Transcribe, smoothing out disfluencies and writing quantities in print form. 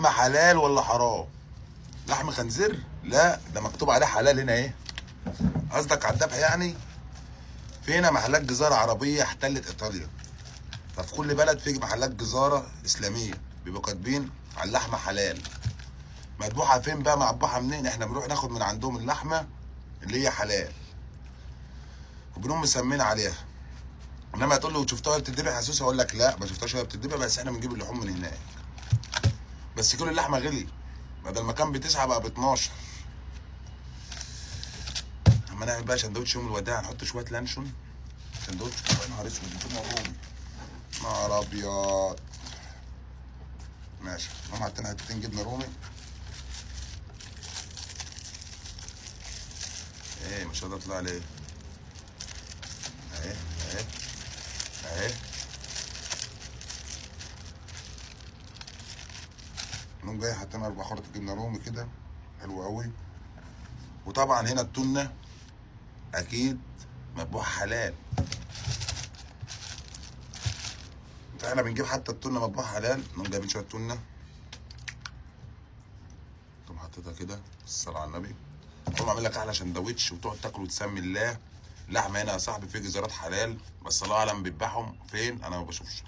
لحمه حلال ولا حرام؟ لحم خنزير؟ لا ده مكتوب عليه حلال هنا ايه. قصدك على الذبح يعني؟ في هنا محلات جزاره عربيه احتلت ايطاليا، ففي كل بلد في محلات جزاره اسلاميه بيبقوا كاتبين على اللحمه حلال. مذبوحه فين بقى مذبوحه منين؟ احنا بنروح ناخد من عندهم اللحمه اللي هي حلال وبنقوم مسمين عليها. انما تقول له شفتها وهي بتتذبح يا سوسه، اقول لك لا ما شفتهاش وهي بتتذبح، بس احنا بنجيب اللحوم من هناك. بس كيلو اللحمه غلي، بدل ما كان ب9 بقى ب12. اما نعمل بقى سندوتش يوم الوداع، هنحط شويه لانشون. سندوتش يا نهار اسود جبنه رومي، نهار ابيض. ماشي، نقوم حاطين حتتين جبنه رومي. ايه مش هقدر اطلع عليه. اهي اهي اهي. نقوم جاي حاطين 4 خرط جبنه رومي كده، حلو قوي. وطبعا هنا التونه اكيد مذبوحه حلال. احنا بنجيب حتى التونه مذبوحه حلال. نقوم جايبين شويه تونه، تقوم حاططها كده، الصلاه على النبي. تقوم عامل لك احلى سندوتش وتقعد تاكل وتسمي الله. اللحمه هنا يا صاحبي في جزارات حلال، بس الله اعلم بيذبحهم فين، انا ما بشوفش.